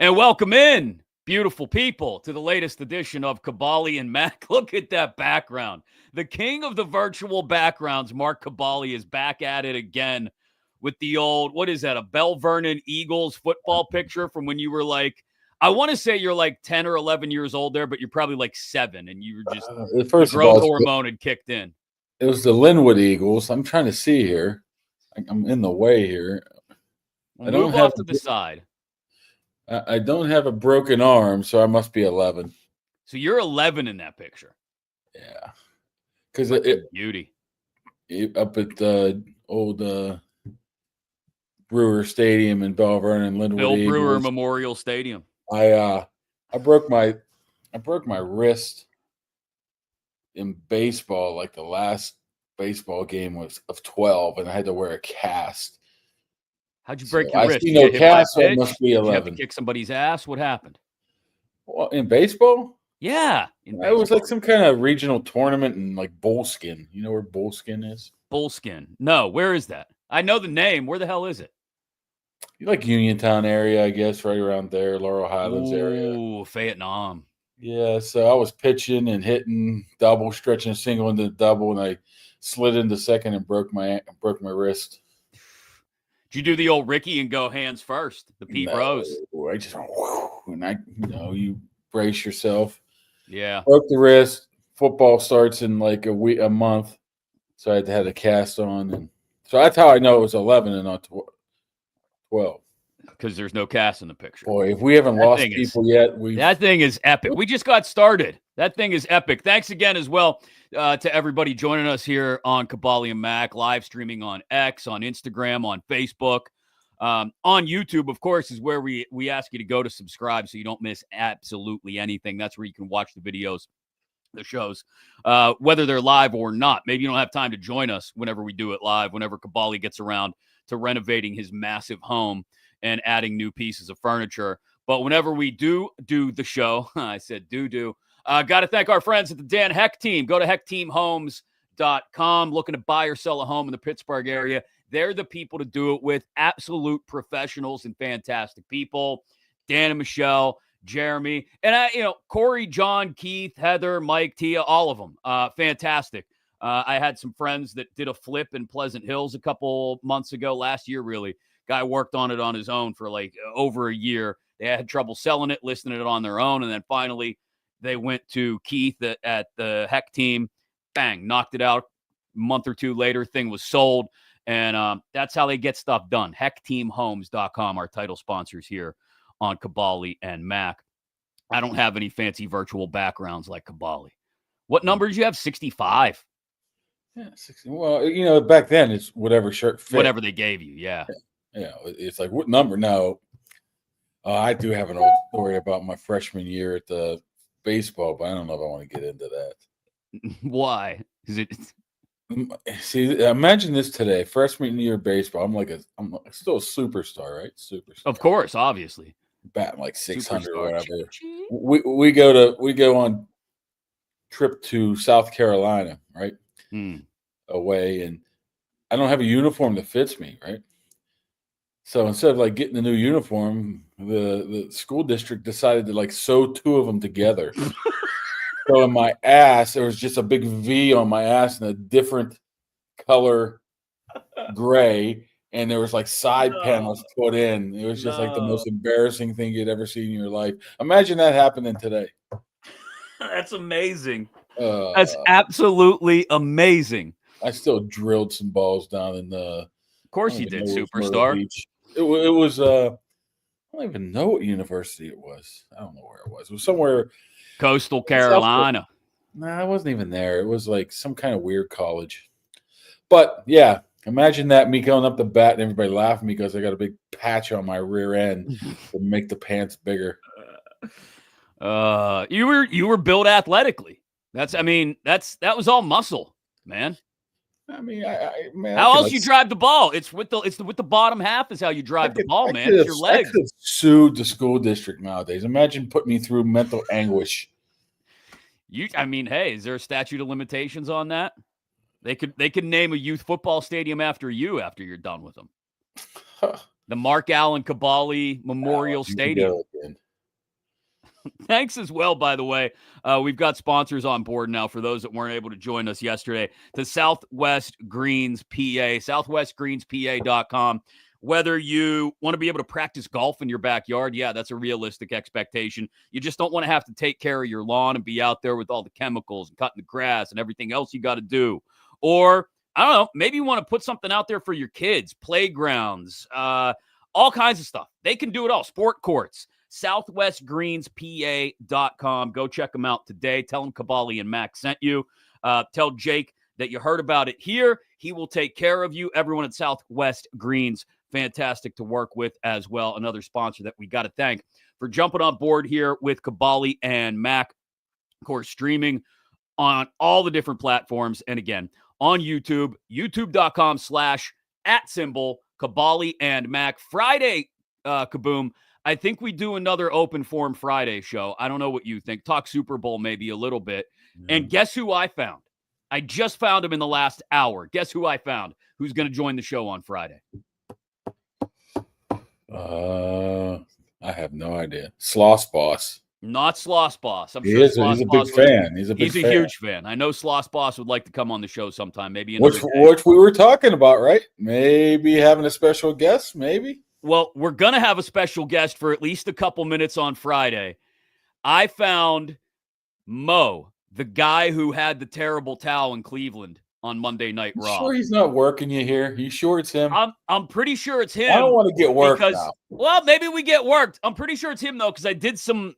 And welcome in, beautiful people, to the latest edition of Kaboly and Mack. Look at that background. The king of the virtual backgrounds, Mark Kaboly, is back at it again with the old, what is that, a Bell Vernon Eagles football picture from when you were like, I want to say you're like 10 or 11 years old there, but you're probably like 7, and you were just, the First of growth all, hormone had kicked in. it was the Linwood Eagles. I'm trying to see here. I'm in the way here. We'll move off to the side. I don't have a broken arm, so I must be 11. So you're 11 in that picture. Yeah, because beauty up at the old Brewer Stadium in Bell Vernon, Linwood Bill Eagles. Brewer Memorial Stadium. I broke my wrist in baseball, like the last baseball game was of 12, and I had to wear a cast. How'd you break your wrist? I see no cast, so it must be 11. Did you have to kick somebody's ass? What happened? Well, in baseball? Yeah. It was like some kind of regional tournament in like Bullskin. You know where Bullskin is? Bullskin. No, where is that? I know the name. Where the hell is it? You like Uniontown area, I guess, right around there, Laurel Highlands area. Ooh, Vietnam. Yeah, so I was pitching and hitting double, stretching a single into the double, and I slid into second and broke my wrist. Did you do the old Ricky and go hands first? The Pete Rose. I just went, and you brace yourself. Yeah. Broke the wrist. Football starts in like a month, so I had to have a cast on, and so that's how I know it was 11 and not 12. Because there's no cast in the picture. Boy, if we haven't lost people yet, that thing is epic. We just got started. That thing is epic. Thanks again as well to everybody joining us here on Kaboly and Mack, live streaming on X, on Instagram, on Facebook, on YouTube. Of course, is where we ask you to go to subscribe so you don't miss absolutely anything. That's where you can watch the videos, the shows, whether they're live or not. Maybe you don't have time to join us whenever we do it live, whenever Kaboly gets around to renovating his massive home and adding new pieces of furniture. But whenever we do the show, I said got to thank our friends at the Dan Heck Team. Go to heckteamhomes.com. Looking to buy or sell a home in the Pittsburgh area. They're the people to do it with. Absolute professionals and fantastic people. Dan and Michelle, Jeremy, and Corey, John, Keith, Heather, Mike, Tia, all of them. Fantastic. I had some friends that did a flip in Pleasant Hills a couple months ago, last year, really. Guy worked on it on his own for like over a year. They had trouble selling it, listing it on their own. And then finally they went to Keith at the Heck Team. Bang, knocked it out. A month or two later, thing was sold. And that's how they get stuff done. Heckteamhomes.com, our title sponsors here on Kaboly and Mack. I don't have any fancy virtual backgrounds like Kaboly. What number did you have? 65. Yeah, 60. Well, back then it's whatever shirt fit. Whatever they gave you, yeah. It's like, what number? No. I do have an old story about my freshman year at the baseball, but I don't know if I want to get into that. Why? Is it? See, imagine this today, freshman year baseball. I'm still a superstar, right? Superstar. Of course, obviously. Batting like 600 or whatever. We go on trip to South Carolina, right? Away, and I don't have a uniform that fits me, right? So instead of like getting a new uniform, the school district decided to like sew 2 of them together. So in my ass, there was just a big V on my ass and a different color gray, and there was like side panels put in. It was just like the most embarrassing thing you'd ever seen in your life. Imagine that happening today. That's amazing. That's absolutely amazing. I still drilled some balls down in the. Of course you did, superstar. It was. I don't even know what university it was. I don't know where it was. It was somewhere. Coastal Carolina. Nah, I wasn't even there. It was like some kind of weird college. But yeah, imagine that, me going up the bat and everybody laughing at me because I got a big patch on my rear end to make the pants bigger. You were built athletically. That was all muscle, man. I mean, how else you drive the ball? It's with the bottom half is how you drive the ball, man. It's your legs. I could have sued the school district nowadays. Imagine putting me through mental anguish. Hey, is there a statute of limitations on that? They could name a youth football stadium after you after you're done with them. The Mark Allen Kaboly Memorial Stadium. Thanks as well, by the way. We've got sponsors on board now for those that weren't able to join us yesterday. The Southwest Greens PA, southwestgreenspa.com. Whether you want to be able to practice golf in your backyard, yeah, that's a realistic expectation. You just don't want to have to take care of your lawn and be out there with all the chemicals and cutting the grass and everything else you got to do. Or, I don't know, maybe you want to put something out there for your kids, playgrounds, all kinds of stuff. They can do it all. Sport courts, southwestgreenspa.com. Go check them out today. Tell them Kaboly and Mack sent you. Tell Jake that you heard about it here. He will take care of you. Everyone at Southwest Greens, fantastic to work with as well. Another sponsor that we got to thank for jumping on board here with Kaboly and Mack. Of course, streaming on all the different platforms. And again, on YouTube, youtube.com/@Kaboly and Mack. Friday, Kaboom, I think we do another open forum Friday show. I don't know what you think. Talk Super Bowl maybe a little bit. And guess who I found? I just found him in the last hour. Guess who I found who's going to join the show on Friday? I have no idea. Sloss Boss. Not Sloss Boss. I'm sure he's a big fan. He's a huge fan. I know Sloss Boss would like to come on the show sometime. Maybe which we were talking about, right? Maybe having a special guest, maybe. Well, we're going to have a special guest for at least a couple minutes on Friday. I found Mo, the guy who had the terrible towel in Cleveland on Monday Night Raw. Sure he's not working you here? You sure it's him? I'm pretty sure it's him. I don't want to get worked now. Well, maybe we get worked. I'm pretty sure it's him, though, because I did some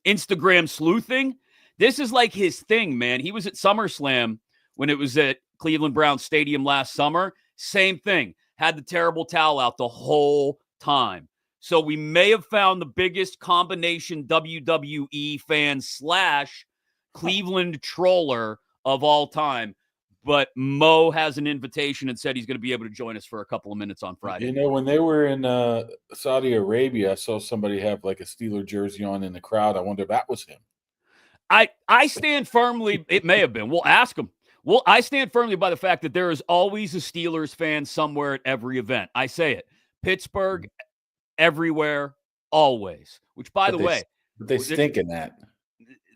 Instagram sleuthing. This is like his thing, man. He was at SummerSlam when it was at Cleveland Browns Stadium last summer. Same thing. Had the terrible towel out the whole time. So we may have found the biggest combination WWE fan / Cleveland troller of all time. But Mo has an invitation and said he's going to be able to join us for a couple of minutes on Friday. You know, when they were in Saudi Arabia, I saw somebody have like a Steeler jersey on in the crowd. I wonder if that was him. I stand firmly. It may have been. We'll ask him. Well, I stand firmly by the fact that there is always a Steelers fan somewhere at every event. I say it. Pittsburgh, everywhere, always. Which, by the way. But they stink in that.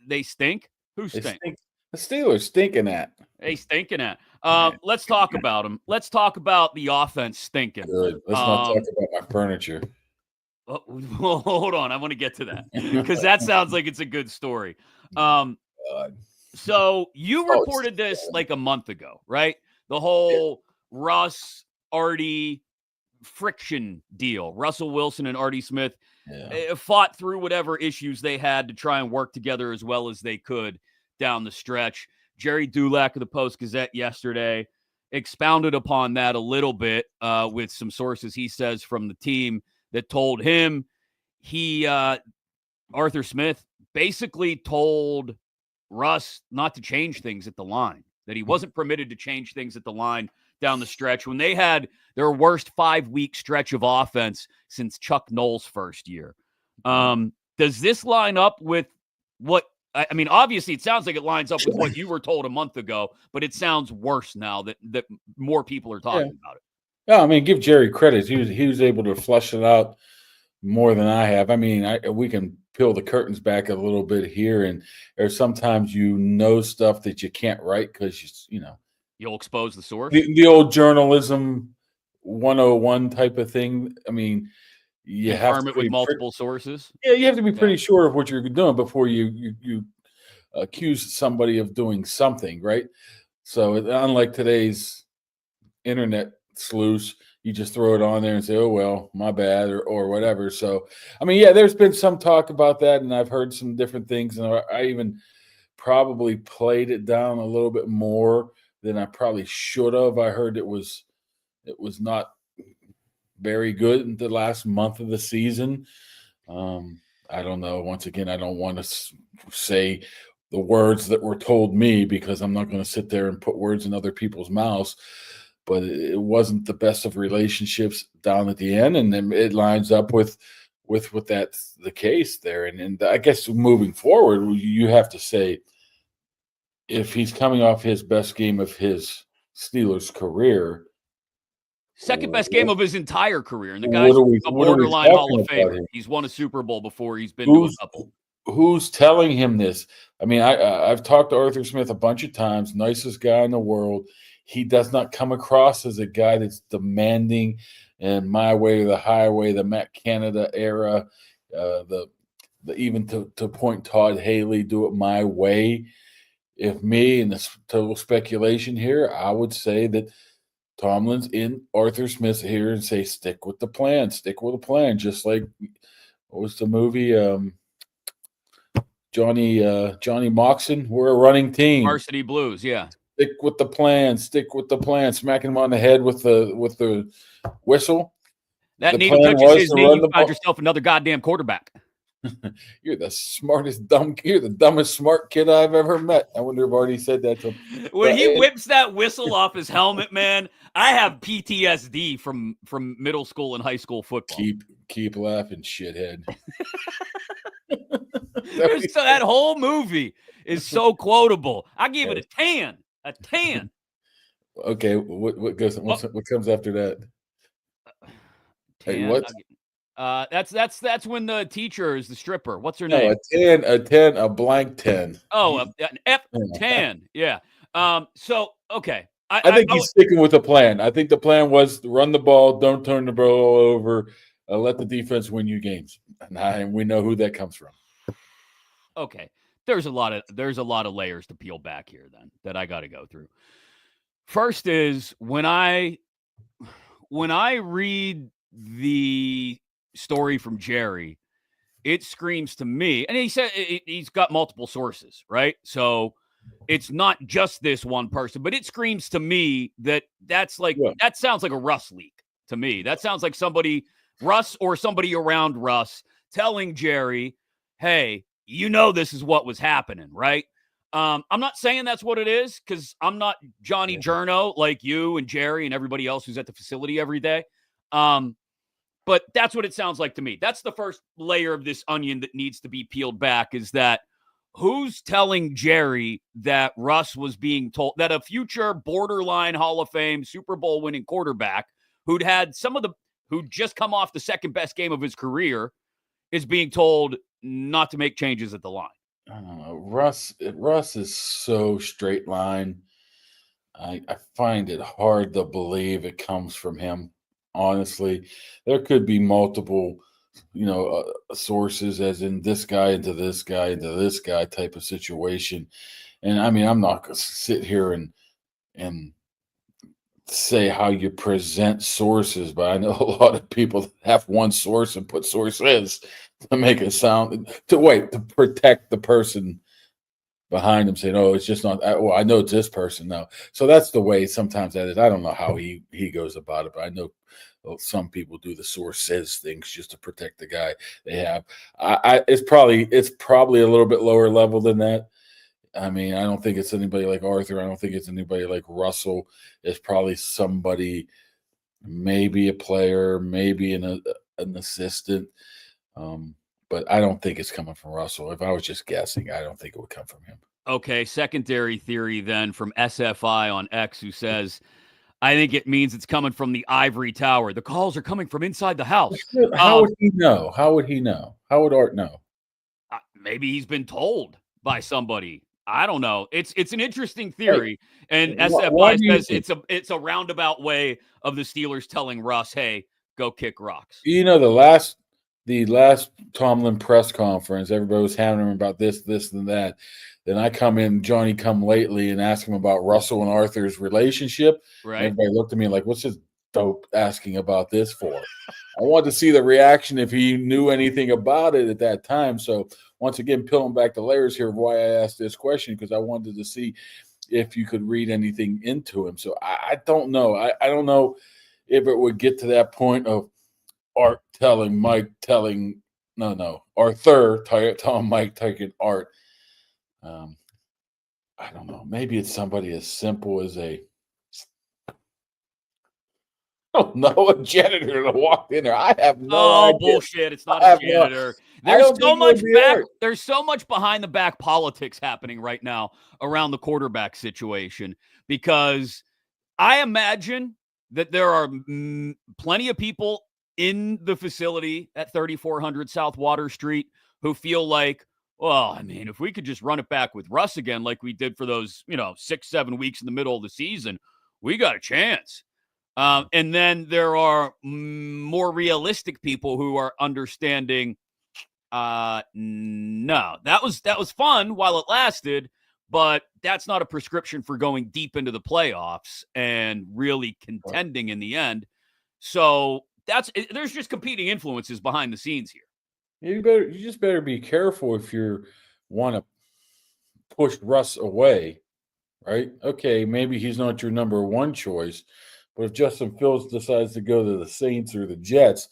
They stink? Who stink? The Steelers stinking at. They stinking at. Let's talk about them. Let's talk about the offense stinking. Good. Let's not talk about my furniture. Well, hold on. I want to get to that because that sounds like it's a good story. So you reported this like a month ago, right? The whole Russ, Artie friction deal. Russell Wilson and Artie Smith fought through whatever issues they had to try and work together as well as they could down the stretch. Jerry Dulac of the Post-Gazette yesterday expounded upon that a little bit with some sources, he says, from the team that told him Arthur Smith basically told Russ not to change things at the line, that he wasn't permitted to change things at the line down the stretch when they had their worst 5-week stretch of offense since Chuck Noll's first year. Does this line up with what, I mean, obviously it sounds like it lines up with what you were told a month ago, but it sounds worse now that more people are talking about it. Yeah, I mean, give Jerry credit. He was able to flush it out more than I have. I mean, we can peel the curtains back a little bit here, and there's sometimes stuff that you can't write because you'll expose the source. The old journalism 101 type of thing. I mean, you have to it with multiple sources. Yeah, you have to be pretty sure of what you're doing before you accuse somebody of doing something, right? So unlike today's internet sleuths, you just throw it on there and say, oh, well, my bad, or whatever. So, I mean, yeah, there's been some talk about that, and I've heard some different things, and I even probably played it down a little bit more than I probably should have. I heard it was not very good in the last month of the season. I don't know. Once again, I don't want to say the words that were told me because I'm not going to sit there and put words in other people's mouths. But it wasn't the best of relationships down at the end, and then it lines up with that's the case there. And I guess moving forward, you have to say if he's coming off his best game of his Steelers career, Second best game of his entire career. And the guy's a borderline Hall of Famer. He's won a Super Bowl before. He's been to a couple. Who's telling him this? I mean, I've talked to Arthur Smith a bunch of times, nicest guy in the world. He does not come across as a guy that's demanding and my way or the highway, the Matt Canada era, the even to point Todd Haley, do it my way. If me, and this total speculation here, I would say that Tomlin's in Arthur Smith's ear and say, stick with the plan, just like, what was the movie? Johnny Moxon, we're a running team. Varsity Blues, yeah. Stick with the plan, smacking him on the head with the whistle. That needle touches his knee, you find yourself another goddamn quarterback. You're the dumbest smart kid I've ever met. I wonder if Artie said that to him. When he whips that whistle off his helmet, man, I have PTSD from middle school and high school football. Keep laughing, shithead. So that whole movie is so quotable. I give it a 10. A 10. Okay, what comes after that? 10, hey, what? That's when the teacher is the stripper. What's her name? A 10, a blank 10. Oh, an F10. Yeah. So okay. I think he's sticking with the plan. I think the plan was to run the ball, don't turn the ball over, let the defense win you games. And we know who that comes from. Okay. There's a lot of layers to peel back here then that I got to go through. First is when I read the story from Jerry, it screams to me, and he said he's got multiple sources, right? So it's not just this one person, but it screams to me that that sounds like a Russ leak to me. That sounds like Russ or somebody around Russ telling Jerry, hey, this is what was happening, right? I'm not saying that's what it is because I'm not Johnny Journo like you and Jerry and everybody else who's at the facility every day. But that's what it sounds like to me. That's the first layer of this onion that needs to be peeled back, is that who's telling Jerry that Russ was being told that a future borderline Hall of Fame Super Bowl winning quarterback who'd just come off the second best game of his career is being told not to make changes at the line? I don't know. Russ is so straight line. I find it hard to believe it comes from him. Honestly, there could be multiple, sources, as in this guy into this guy into this guy type of situation. And I mean, I'm not going to sit here and say how you present sources, but I know a lot of people have one source and put sources to make it sound to protect the person behind them, saying, "Oh, it's just not." Well, I know it's this person now, so that's the way sometimes that is. I don't know how he goes about it, but I know some people do the source says things just to protect the guy they have. It's probably a little bit lower level than that. I mean, I don't think it's anybody like Arthur. I don't think it's anybody like Russell. It's probably somebody, maybe a player, maybe an assistant. But I don't think it's coming from Russell. If I was just guessing, I don't think it would come from him. Okay, secondary theory then from SFI on X, who says, I think it means it's coming from the ivory tower. The calls are coming from inside the house. How would he know? How would he know? How would Art know? Maybe he's been told by somebody. I don't know. It's an interesting theory. And SFI says it's a roundabout way of the Steelers telling Russ, hey, go kick rocks. The last Tomlin press conference, everybody was hammering about this, and that. Then I come in, Johnny come lately, and ask him about Russell and Arthur's relationship. Right. Everybody looked at me like, what's this dope asking about this for? I wanted to see the reaction if he knew anything about it at that time. So once again, peeling back the layers here of why I asked this question, because I wanted to see if you could read anything into him. So I don't know. I don't know if it would get to that point of Art telling Mike, Arthur telling Mike, taking Art. I don't know. Maybe it's somebody as simple as a janitor that walked in there. I have no idea. Bullshit. It's not a janitor. There's so much behind the back politics happening right now around the quarterback situation, because I imagine that there are plenty of people in the facility at 3400 South Water Street who feel like, well, I mean, if we could just run it back with Russ again, like we did for those, 6-7 weeks in the middle of the season, we got a chance. And then there are more realistic people who are understanding, no, that was fun while it lasted, but that's not a prescription for going deep into the playoffs and really contending in the end. So there's just competing influences behind the scenes here. You just better be careful if you want to push Russ away, right? Okay, maybe he's not your number one choice, but if Justin Fields decides to go to the Saints or the Jets,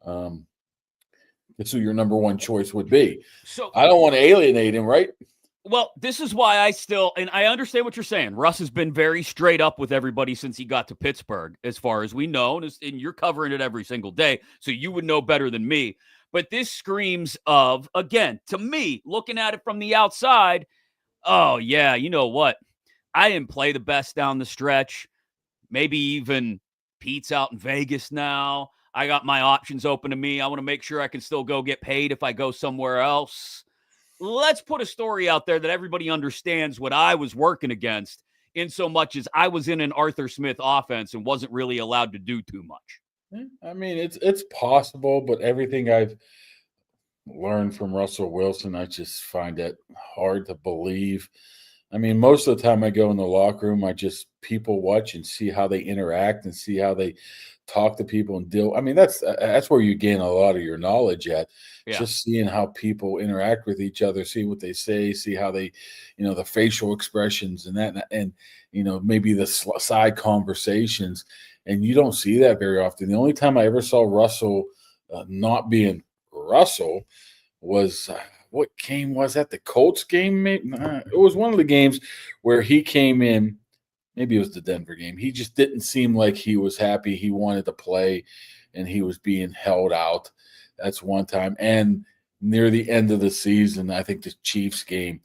that's who your number one choice would be. So I don't want to alienate him, right? Well, this is why and I understand what you're saying. Russ has been very straight up with everybody since he got to Pittsburgh, as far as we know, and you're covering it every single day, so you would know better than me. But this screams of, again, to me, looking at it from the outside, oh, yeah, you know what? I didn't play the best down the stretch. Maybe even Pete's out in Vegas now. I got my options open to me. I want to make sure I can still go get paid if I go somewhere else. Let's put a story out there that everybody understands what I was working against, in so much as I was in an Arthur Smith offense and wasn't really allowed to do too much. I mean, it's possible, but everything I've learned from Russell Wilson, I just find it hard to believe. I mean, most of the time I go in the locker room, I just people watch and see how they interact and see how they talk to people and deal. I mean, that's where you gain a lot of your knowledge at. Yeah. Just seeing how people interact with each other, see what they say, see how they, the facial expressions and that, and maybe the side conversations. And you don't see that very often. The only time I ever saw Russell not being Russell was what game was that? The Colts game? Maybe? It was one of the games where he came in. Maybe it was the Denver game. He just didn't seem like he was happy. He wanted to play, and he was being held out. That's one time. And near the end of the season, I think the Chiefs game,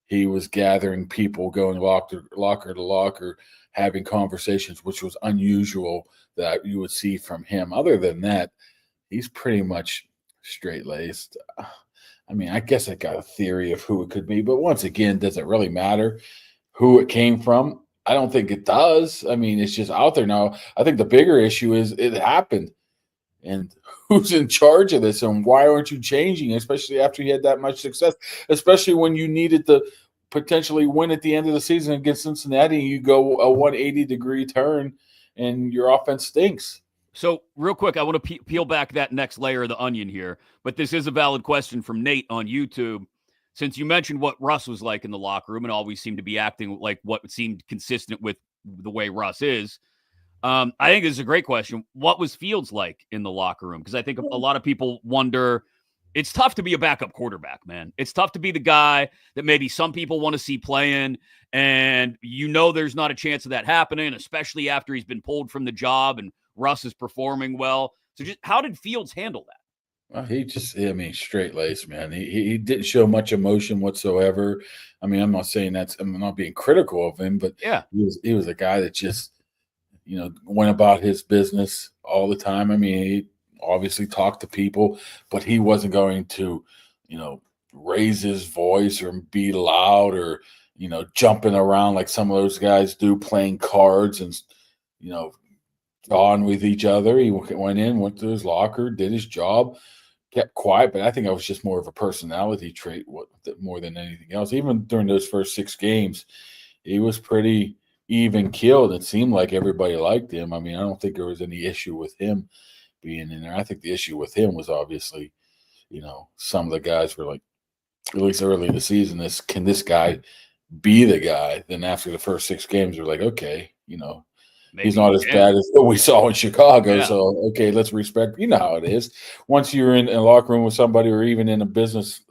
he was gathering people, going locker to locker, having conversations, which was unusual that you would see from him. Other than that, he's pretty much straight-laced. I mean, I guess I got a theory of who it could be, but once again, does it really matter who it came from? I don't think it does. I mean, it's just out there now. I think the bigger issue is it happened. And who's in charge of this, and why aren't you changing, especially after you had that much success, especially when you needed to potentially win at the end of the season against Cincinnati, and you go a 180-degree turn and your offense stinks. So real quick, I want to peel back that next layer of the onion here, but this is a valid question from Nate on YouTube. Since you mentioned what Russ was like in the locker room and always seemed to be acting like what seemed consistent with the way Russ is, I think this is a great question. What was Fields like in the locker room? Because I think a lot of people wonder, it's tough to be a backup quarterback, man. It's tough to be the guy that maybe some people want to see playing, and there's not a chance of that happening, especially after he's been pulled from the job and Russ is performing well. So just how did Fields handle that? Well, straight-laced, man. He didn't show much emotion whatsoever. I mean, I'm not saying I'm not being critical of him, but yeah, he was a guy that just, went about his business all the time. I mean, he obviously talked to people, but he wasn't going to, raise his voice or be loud or, jumping around like some of those guys do, playing cards and, on with each other. He went to his locker, did his job, kept quiet, but I think it was just more of a personality trait more than anything else. Even during those first 6 games, he was pretty even-keeled. It seemed like everybody liked him. I mean, I don't think there was any issue with him being in there. I think the issue with him was obviously, some of the guys were like, at least early in the season, can this guy be the guy? Then after the first 6 games, they're like, okay, maybe he's not as bad as what we saw in Chicago. Yeah. So, okay, let's respect. You know how it is. Once you're in a locker room with somebody or even in a business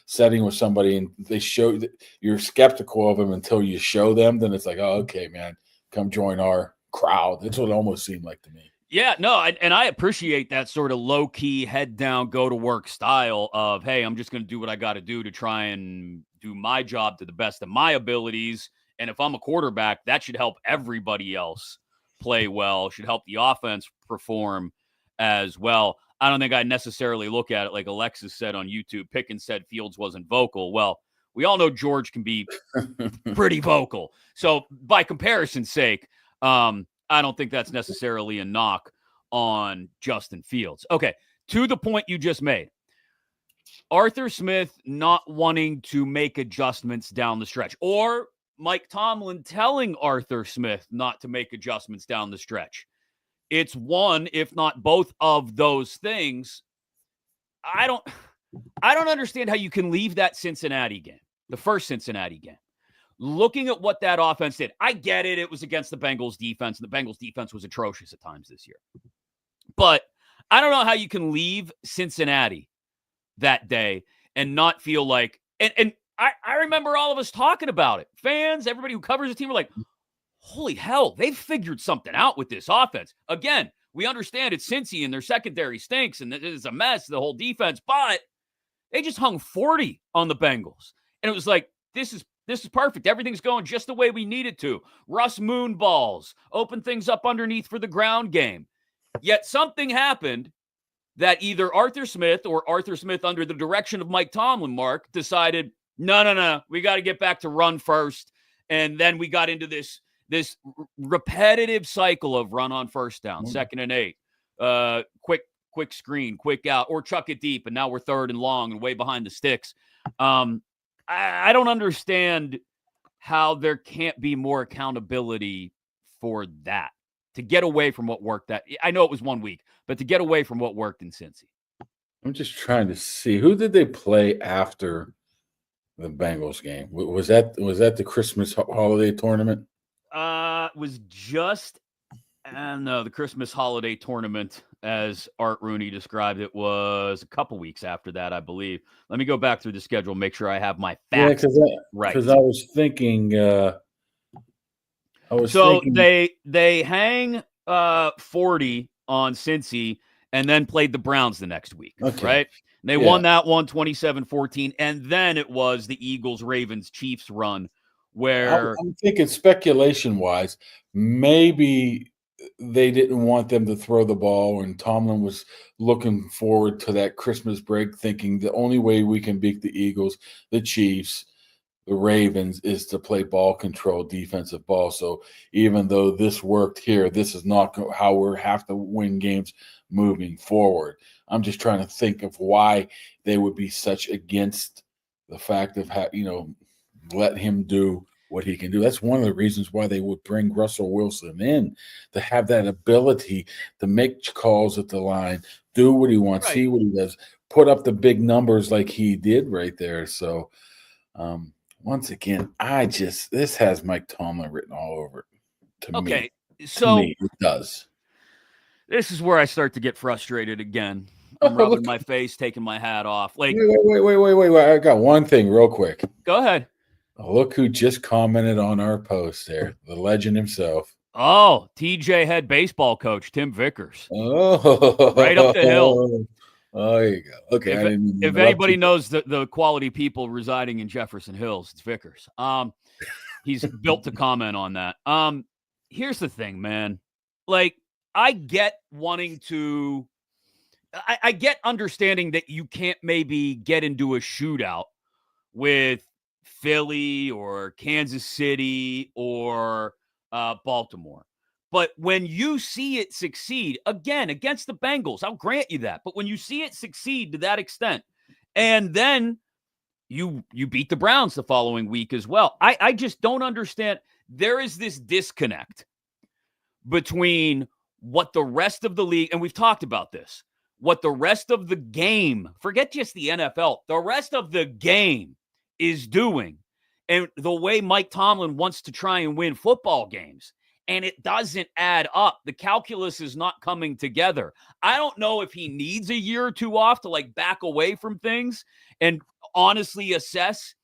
setting with somebody and they show that you're skeptical of them until you show them, then it's like, oh, okay, man, come join our crowd. That's what it almost seemed like to me. Yeah, no, and I appreciate that sort of low-key, head-down, go-to-work style of, hey, I'm just going to do what I got to do to try and do my job to the best of my abilities. And if I'm a quarterback, that should help everybody else play well, should help the offense perform as well. I don't think I necessarily look at it like Alexis said on YouTube. Pickens said Fields wasn't vocal. Well, we all know George can be pretty vocal. So by comparison's sake, I don't think that's necessarily a knock on Justin Fields. Okay, to the point you just made. Arthur Smith not wanting to make adjustments down the stretch, or Mike Tomlin telling Arthur Smith not to make adjustments down the stretch. It's one, if not both of those things. I don't understand how you can leave that Cincinnati game, the first Cincinnati game, looking at what that offense did. I get it. It was against the Bengals defense, and the Bengals defense was atrocious at times this year. But I don't know how you can leave Cincinnati that day and not feel like, and I remember all of us talking about it. Fans, everybody who covers the team were like, holy hell, they've figured something out with this offense. Again, we understand it's Cincy and their secondary stinks and it is a mess, the whole defense, but they just hung 40 on the Bengals. And it was like, this is perfect. Everything's going just the way we need it to. Russ Moon balls, open things up underneath for the ground game. Yet something happened that either Arthur Smith or Arthur Smith under the direction of Mike Tomlin, Mark, decided, no, we got to get back to run first. And then we got into this repetitive cycle of run on first down, 2nd and 8, quick screen, quick out, or chuck it deep. And now we're 3rd and long and way behind the sticks. I don't understand how there can't be more accountability for that, to get away from what worked. That I know it was 1 week, but to get away from what worked in Cincy. I'm just trying to see, who did they play after the Bengals game? Was that the Christmas holiday tournament? Was just the Christmas holiday tournament, as Art Rooney described it, was a couple weeks after that, I believe. Let me go back through the schedule, make sure I have my facts right. Because I was thinking, they hang 40 on Cincy and then played the Browns the next week, right? And they won that one 27-14, and then it was the Eagles, Ravens, Chiefs run where I'm thinking speculation-wise, maybe they didn't want them to throw the ball, and Tomlin was looking forward to that Christmas break, thinking the only way we can beat the Eagles, the Chiefs, the Ravens is to play ball control defensive ball. So even though this worked here, this is not how we have to win games moving forward. I'm just trying to think of why they would be such against the fact of let him do what he can do. That's one of the reasons why they would bring Russell Wilson in, to have that ability to make calls at the line, do what he wants, see what he does, put up the big numbers like he did right there. So once again, this has Mike Tomlin written all over it. To me, it does. This is where I start to get frustrated again. I'm rubbing my face, taking my hat off. Like, wait. I got one thing real quick. Go ahead. Look who just commented on our post there, the legend himself. Oh, TJ head baseball coach, Tim Vickers. Oh. Right up the hill. Oh, there you go. Okay. If anybody knows the quality people residing in Jefferson Hills, it's Vickers. He's built to comment on that. Here's the thing, man. Like, I get wanting to – I get understanding that you can't maybe get into a shootout with Philly or Kansas City or Baltimore. But when you see it succeed, again, against the Bengals, I'll grant you that. But when you see it succeed to that extent, and then you beat the Browns the following week as well, I just don't understand. There is this disconnect between what the rest of the league, and we've talked about this, what the rest of the game, forget just the NFL, the rest of the game is doing, and the way Mike Tomlin wants to try and win football games. And it doesn't add up. The calculus is not coming together. I don't know if he needs a year or two off to back away from things and honestly assess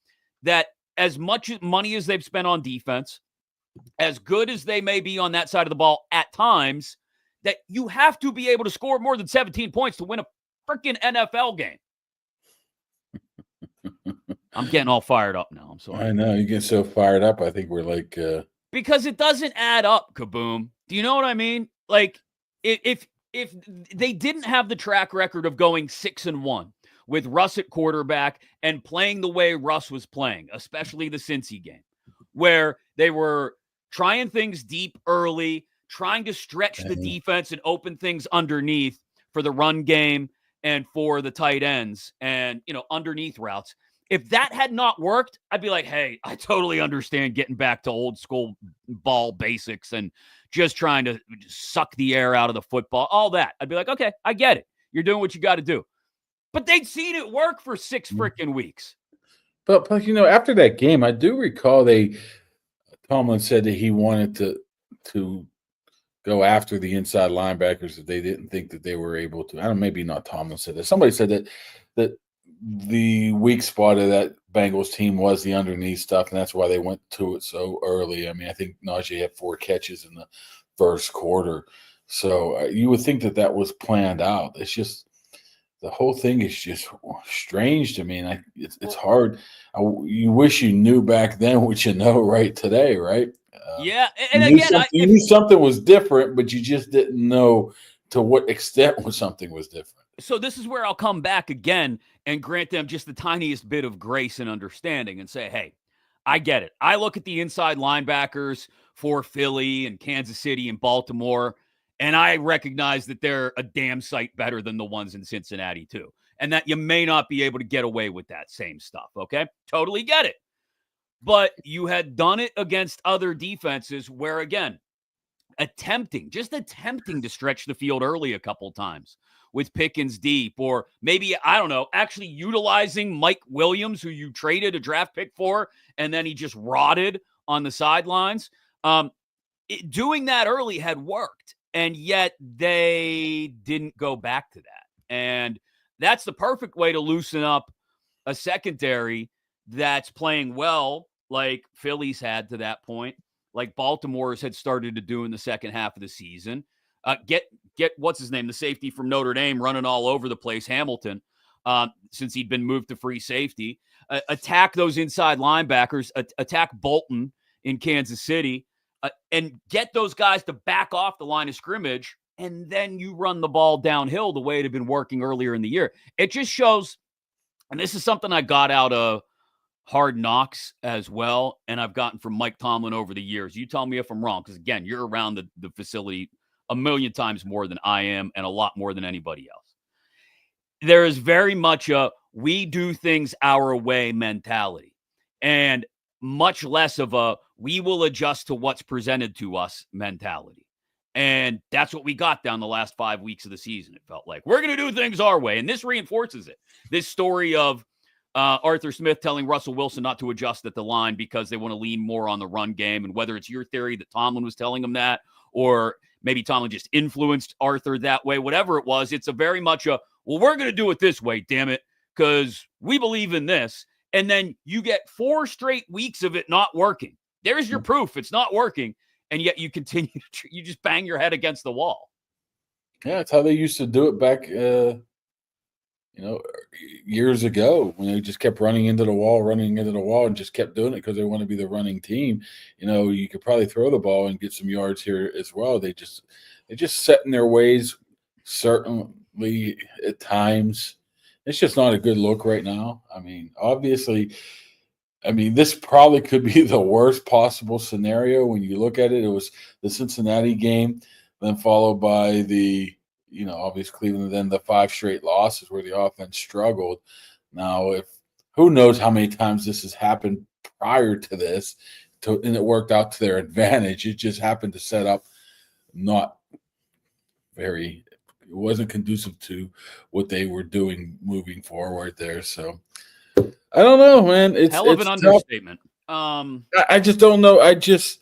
that as much money as they've spent on defense, as good as they may be on that side of the ball at times, that you have to be able to score more than 17 points to win a freaking NFL game. I'm getting all fired up now. I'm sorry. I know. You get so fired up. I think we're like... Because it doesn't add up, Kaboom. Do you know what I mean? Like, if they didn't have the track record of going 6-1 with Russ at quarterback and playing the way Russ was playing, especially the Cincy game, where they were trying things deep early, trying to stretch the defense and open things underneath for the run game and for the tight ends and, underneath routes. If that had not worked, I'd be like, hey, I totally understand getting back to old school ball basics and just trying to suck the air out of the football, all that. I'd be like, okay, I get it. You're doing what you got to do. But they'd seen it work for 6 freaking weeks. But after that game, I do recall Tomlin said that he wanted to go after the inside linebackers if they didn't think that they were able to. I don't know, maybe not Tomlin said that. Somebody said that the weak spot of that Bengals team was the underneath stuff, and that's why they went to it so early. I mean, I think Najee had 4 catches in the first quarter. So you would think that was planned out. It's just the whole thing is just strange to me, and it's hard. You wish you knew back then what you know right today, right? Yeah, and again, you knew something was different, but you just didn't know to what extent something was different. So this is where I'll come back again and grant them just the tiniest bit of grace and understanding and say, hey, I get it. I look at the inside linebackers for Philly and Kansas City and Baltimore, and I recognize that they're a damn sight better than the ones in Cincinnati too, and that you may not be able to get away with that same stuff, okay? Totally get it. But you had done it against other defenses where, again, attempting to stretch the field early a couple times with Pickens deep, or maybe, I don't know, actually utilizing Mike Williams, who you traded a draft pick for, and then he just rotted on the sidelines. Doing that early had worked, and yet they didn't go back to that. And that's the perfect way to loosen up a secondary that's playing well, like Philly's had to that point, like Baltimore's had started to do in the second half of the season. Get what's his name, the safety from Notre Dame, running all over the place, Hamilton, since he'd been moved to free safety. Attack those inside linebackers, attack Bolton in Kansas City, and get those guys to back off the line of scrimmage, and then you run the ball downhill the way it had been working earlier in the year. It just shows, and this is something I got out of Hard Knocks as well, and I've gotten from Mike Tomlin over the years. You tell me if I'm wrong, because, again, you're around the facility a million times more than I am and a lot more than anybody else. There is very much a we do things our way mentality, and much less of a we will adjust to what's presented to us mentality. And that's what we got down the last 5 weeks of the season. It felt like we're going to do things our way, and this reinforces it. This story of Arthur Smith telling Russell Wilson not to adjust at the line because they want to lean more on the run game, and whether it's your theory that Tomlin was telling him that, or maybe Tomlin just influenced Arthur that way, whatever it was, it's a very much a, well, we're going to do it this way, damn it, because we believe in this. And then you get 4 straight weeks of it not working. There's your proof it's not working, and yet you continue you just bang your head against the wall. Yeah, that's how they used to do it back years ago, when they just kept running into the wall, and just kept doing it because they want to be the running team. You could probably throw the ball and get some yards here as well. They just set in their ways, certainly at times. It's just not a good look right now. I mean, obviously, this probably could be the worst possible scenario when you look at it. It was the Cincinnati game, then followed by the obviously Cleveland, then the 5 straight losses where the offense struggled. Now, who knows how many times this has happened prior to this, and it worked out to their advantage. It just happened to set up it wasn't conducive to what they were doing moving forward there. So I don't know, man. It's hell of an understatement. I just don't know. I just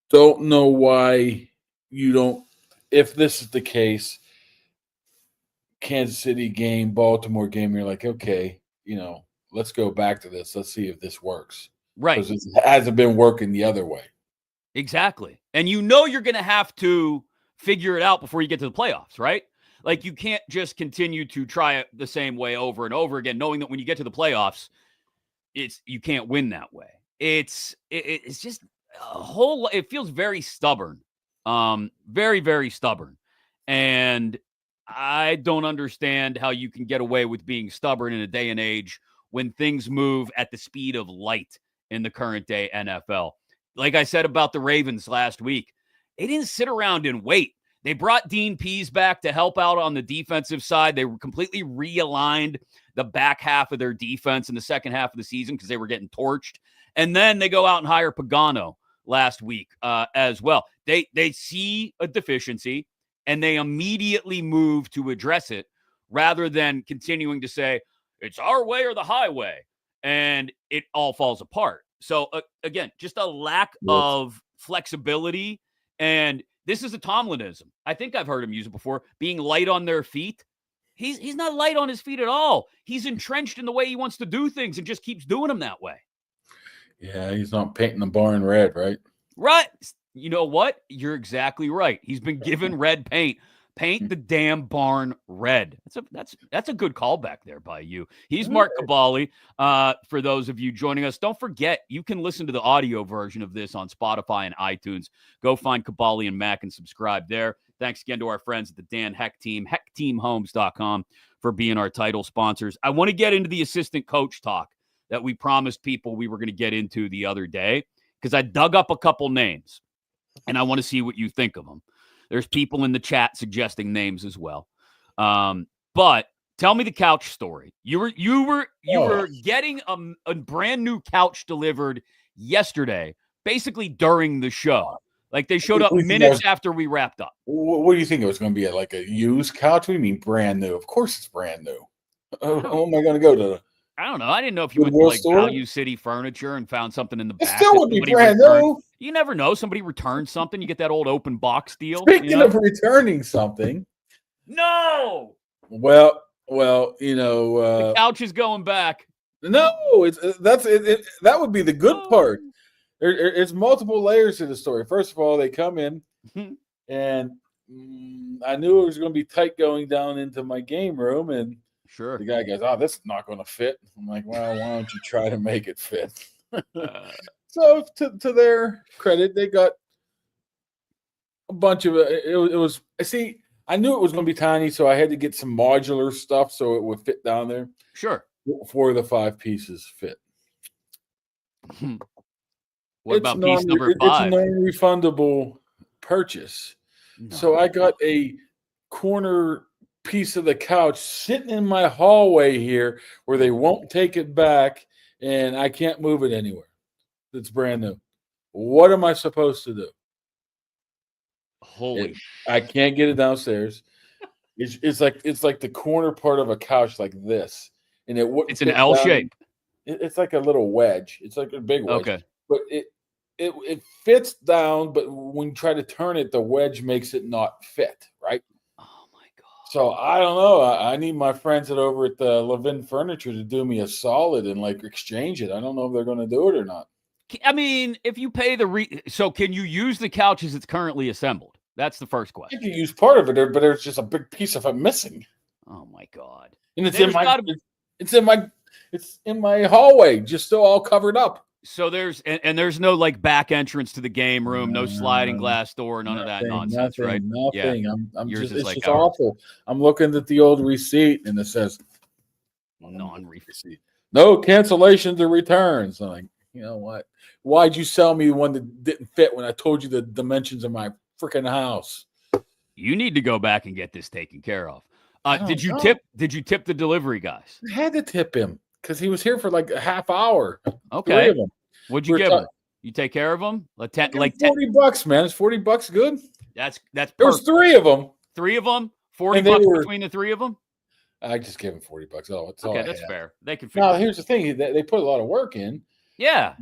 don't know why you don't. If this is the case, Kansas City game, Baltimore game, you're like, okay, let's go back to this. Let's see if this works. Right. Because it hasn't been working the other way. Exactly. And you're going to have to figure it out before you get to the playoffs, right? Like, you can't just continue to try it the same way over and over again, knowing that when you get to the playoffs, you can't win that way. It's just, it feels very stubborn. Very, very stubborn. And I don't understand how you can get away with being stubborn in a day and age when things move at the speed of light in the current day NFL. Like I said about the Ravens last week, they didn't sit around and wait. They brought Dean Pease back to help out on the defensive side. They completely realigned the back half of their defense in the second half of the season because they were getting torched. And then they go out and hire Pagano last week as well. They see a deficiency and they immediately move to address it rather than continuing to say, it's our way or the highway. And it all falls apart. So, again, just a lack of flexibility. And this is a Tomlinism. I think I've heard him use it before, being light on their feet. He's not light on his feet at all. He's entrenched in the way he wants to do things and just keeps doing them that way. Yeah, he's not painting the barn red, right? Right. You know what? You're exactly right. He's been given red paint. Paint the damn barn red. That's a good callback there by you. He's Mark Kaboly. For those of you joining us, don't forget, you can listen to the audio version of this on Spotify and iTunes. Go find Kaboly and Mack and subscribe there. Thanks again to our friends at the Dan Heck Team, heckteamhomes.com, for being our title sponsors. I want to get into the assistant coach talk that we promised people we were going to get into the other day because I dug up a couple names, and I want to see what you think of them. There's people in the chat suggesting names as well. But tell me the couch story. You were getting a brand new couch delivered yesterday, basically during the show. Like they showed up minutes after we wrapped up. What do you think it was going to be? Like a used couch? What do you mean brand new? Of course it's brand new. How am I going to go to? I don't know. I didn't know if you went to like Value City Furniture and found something in the back. It still would be brand new. You never know. Somebody returns something. You get that old open box deal. Speaking of returning something. No. Well, the couch is going back. No, that would be the good part. It's multiple layers to the story. First of all, they come in and I knew it was going to be tight going down into my game room, and sure, the guy goes, "Oh, this is not going to fit." I'm like, "Well, why don't you try to make it fit?" So, to their credit, they got a bunch of it. It was. See, I knew it was going to be tiny, so I had to get some modular stuff so it would fit down there. Sure. 4 of the 5 pieces fit. What about piece number 5? It's a non-refundable purchase. No. So I got a corner piece of the couch sitting in my hallway here where they won't take it back, and I can't move it anywhere. It's brand new. What am I supposed to do? I can't get it downstairs. It's like the corner part of a couch like this, and it's an L shape. It's like a little wedge. It's like a big wedge. Okay, but it fits down. But when you try to turn it, the wedge makes it not fit. Right. Oh my god. So I don't know. I need my friends over at the Levin Furniture to do me a solid and like exchange it. I don't know if they're going to do it or not. I mean, if you pay so can you use the couch as it's currently assembled? That's the first question. I can use part of it, but there's just a big piece of it missing. Oh my god! And it's in my hallway, just still all covered up. So there's no like back entrance to the game room, no sliding glass door, none of that nonsense, right? Nothing. Yeah. It's just awful. I'm looking at the old receipt and it says non-receipt. No cancellations or returns. I'm like, you know what? Why'd you sell me one that didn't fit when I told you the dimensions of my freaking house? You need to go back and get this taken care of. Did you tip the delivery guys? I had to tip him because he was here for like a half hour. Okay. What'd you give him? You take care of him? Like $40, man. Is $40 good? That's perfect. There was 3 of them. 3 of them? $40 between the 3 of them? I just gave him $40. Oh, it's okay. That's fair. They can figure. Now here's the thing: they put a lot of work in. Yeah.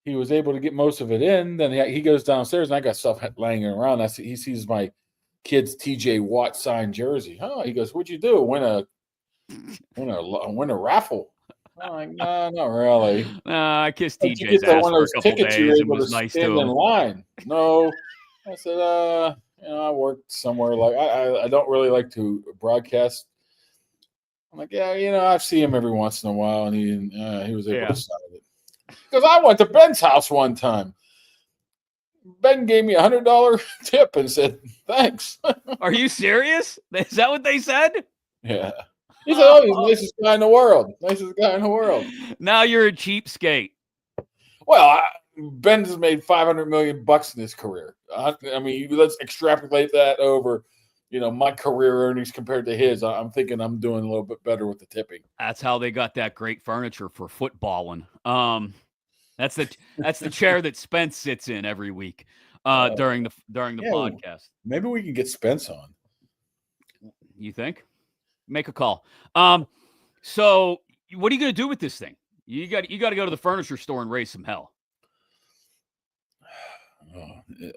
He was able to get most of it in. Then he goes downstairs, and I got stuff laying around. He sees my kid's TJ Watt signed jersey. Oh, he goes, "What'd you do? Win a raffle?" I'm like, no, not really. I kissed TJ's ass for a couple days. It was nice to him. In line. No, I said, I worked somewhere like I don't really like to broadcast. I'm like, yeah, I see him every once in a while, and he was able to sign it. Because I went to Ben's house one time. Ben gave me $100 tip and said, thanks. Are you serious? Is that what they said? Yeah. He said, oh, he's the nicest guy in the world. Nicest guy in the world. Now you're a cheapskate. Well, Ben's made $500 million in his career. I mean, let's extrapolate that over, my career earnings compared to his. I'm thinking I'm doing a little bit better with the tipping. That's how they got that great furniture for footballing. That's the chair that Spence sits in every week during the podcast. Maybe we can get Spence on. You think? Make a call. So what are you going to do with this thing? You got to go to the furniture store and raise some hell.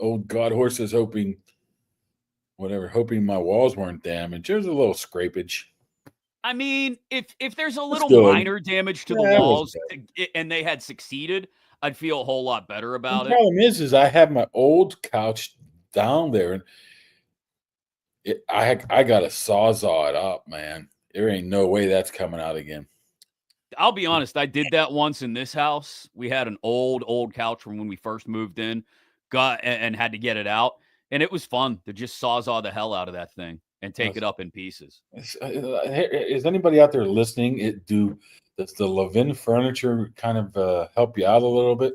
Old God horse is hoping my walls weren't damaged. There's a little scrapage. I mean, if there's a little minor damage to the walls and they had succeeded, I'd feel a whole lot better about it. The problem is I have my old couch down there, and I got to sawzall it up, man. There ain't no way that's coming out again. I'll be honest. I did that once in this house. We had an old couch from when we first moved in, and had to get it out. And it was fun to just sawzall the hell out of that thing and take it up in pieces. Is anybody out there listening? Does the Levin furniture kind of help you out a little bit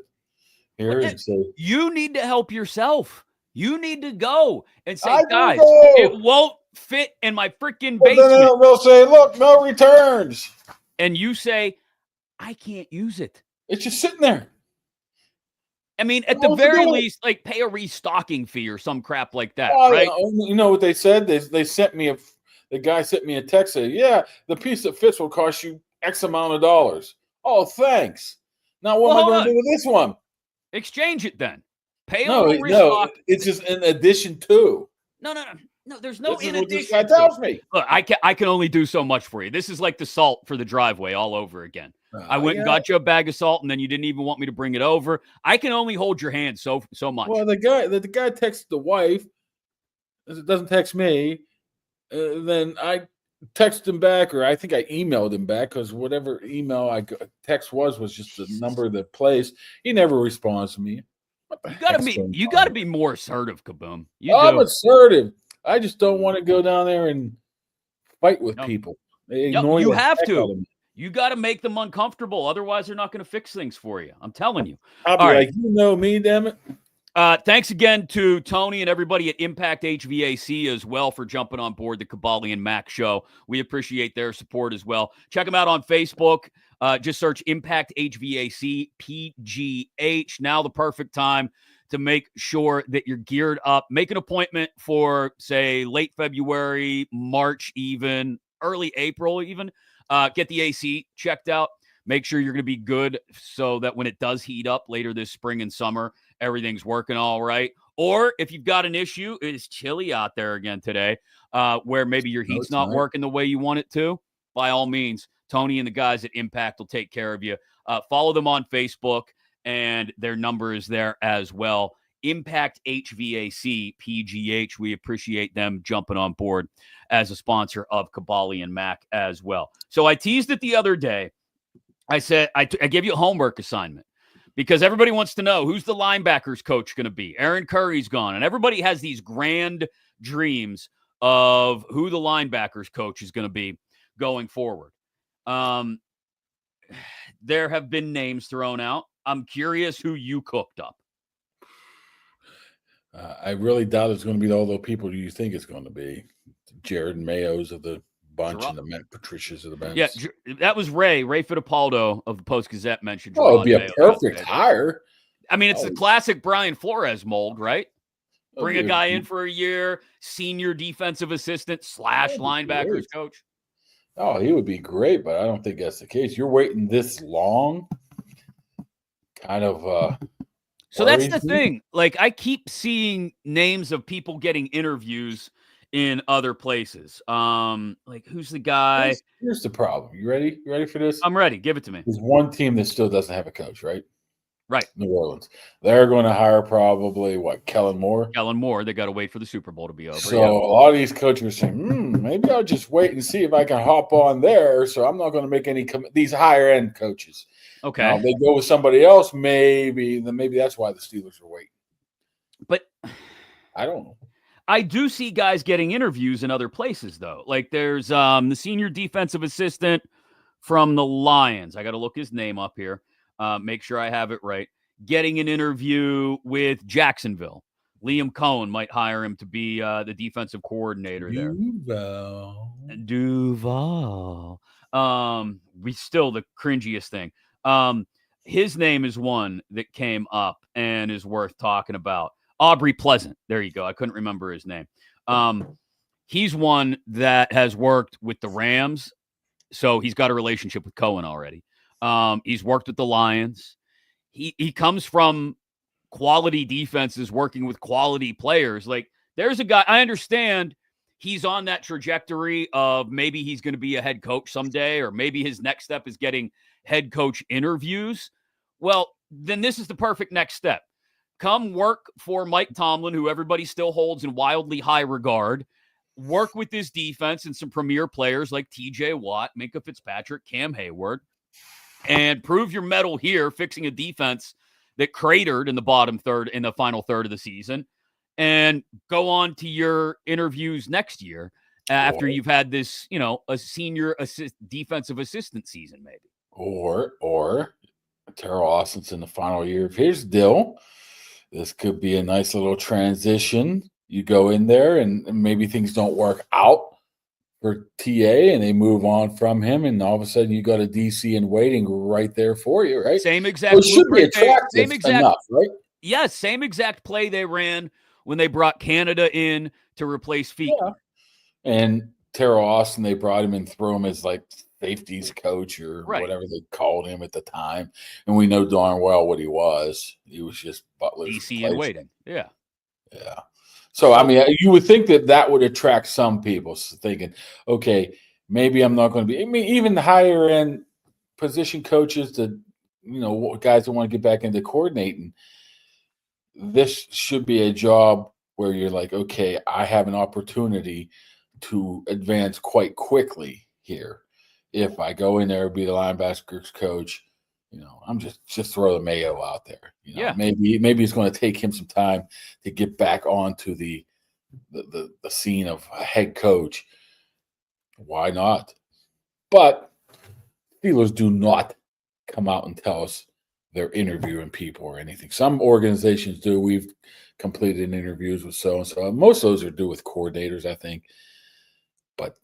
here? And say, you need to help yourself. You need to go and say, guys, it won't fit in my freaking basement. Then they'll say, look, no returns. And you say, I can't use it. It's just sitting there. I mean, at the very least, like pay a restocking fee or some crap like that, right? You know what they said? They sent me the guy sent me a text saying, yeah, the piece that fits will cost you X amount of dollars. Oh, thanks. Now what am I going to do with this one? Exchange it then. Pay a little restock. It's just in addition to. No, there's no in addition. This guy tells me. Look, I can only do so much for you. This is like the salt for the driveway all over again. I went and got you a bag of salt, and then you didn't even want me to bring it over. I can only hold your hand so much. Well, the guy texted the wife. It doesn't text me. Then I text him back, or I think I emailed him back because whatever email I text was just the number of the place. He never responds to me. You gotta be more assertive, Kaboom. I'm assertive. I just don't want to go down there and fight with people. You have to. You got to make them uncomfortable. Otherwise, they're not going to fix things for you. I'm telling you. I'll be like, you know me, damn it. Thanks again to Tony and everybody at Impact HVAC as well for jumping on board the Kaboly Mack show. We appreciate their support as well. Check them out on Facebook. Just search Impact HVAC PGH. Now the perfect time to make sure that you're geared up. Make an appointment for, say, late February, March even, early April even. Get the AC checked out. Make sure you're going to be good so that when it does heat up later this spring and summer, everything's working all right. Or if you've got an issue, it's chilly out there again today, where maybe your heat's not working the way you want it to, by all means, Tony and the guys at Impact will take care of you. Follow them on Facebook, and their number is there as well. Impact HVAC PGH. We appreciate them jumping on board as a sponsor of Kaboly Mack as well. So I teased it the other day. I said I gave you a homework assignment because everybody wants to know who's the linebackers coach going to be. Aaron Curry's gone, and everybody has these grand dreams of who the linebackers coach is going to be going forward. There have been names thrown out. I'm curious who you cooked up. I really doubt it's going to be all the people you think it's going to be. Jared Mayos of the bunch and the Matt Patricias of the bench. Yeah, that was Ray Fittipaldo of the Post-Gazette mentioned. Oh, it'd be a perfect hire. I mean, it's the classic Brian Flores mold, right? Bring a guy in for a year, senior defensive assistant / linebackers coach. Oh, he would be great, but I don't think that's the case. You're waiting this long, kind of. So that's the thing. Like, I keep seeing names of people getting interviews in other places. Like, who's the guy? Here's the problem. You ready? You ready for this? I'm ready. Give it to me. There's one team that still doesn't have a coach, right? Right. New Orleans. They're going to hire probably, Kellen Moore? Kellen Moore. They got to wait for the Super Bowl to be over. So a lot of these coaches are saying, maybe I'll just wait and see if I can hop on there. So I'm not going to make any these higher-end coaches. Okay. Now, if they go with somebody else, maybe that's why the Steelers are waiting. But I don't know. I do see guys getting interviews in other places, though. Like there's the senior defensive assistant from the Lions. I got to look his name up here. Make sure I have it right. Getting an interview with Jacksonville. Liam Cohen might hire him to be the defensive coordinator there. Duval. We still the cringiest thing. His name is one that came up and is worth talking about. Aubrey Pleasant. There you go. I couldn't remember his name. He's one that has worked with the Rams, so he's got a relationship with Cohen already. He's worked with the Lions. He comes from quality defenses working with quality players. Like there's a guy, I understand he's on that trajectory of maybe he's going to be a head coach someday, or maybe his next step is getting head coach interviews. Well, then this is the perfect next step. Come work for Mike Tomlin, who everybody still holds in wildly high regard. Work with this defense and some premier players like TJ Watt, Minkah Fitzpatrick, Cam Hayward, and prove your mettle here, fixing a defense that cratered in the bottom third, in the final third of the season, and go on to your interviews next year after you've had this, a senior defensive assistant season, maybe. Or Terrell Austin's in the final year of his deal. This could be a nice little transition. You go in there and maybe things don't work out for TA and they move on from him, and all of a sudden you got a DC in waiting right there for you, right? Same exact. So it should be attractive enough, right? Yes, same exact play they ran when they brought Canada in to replace Feet. Yeah. And Terrell Austin, they brought him and threw him as like safeties coach or whatever they called him at the time. And we know darn well what he was. He was just Butler's DC in waiting. Yeah. Yeah. So, I mean, you would think that would attract some people thinking, okay, maybe I'm not going to be, even the higher end position coaches that, guys that want to get back into coordinating. This should be a job where you're like, okay, I have an opportunity to advance quite quickly here. If I go in there and be the linebackers coach, I'm just throw the Mayo out there. Maybe it's going to take him some time to get back onto the scene of a head coach. Why not? But Steelers do not come out and tell us they're interviewing people or anything. Some organizations do. We've completed interviews with so-and-so. Most of those are due with coordinators, I think. But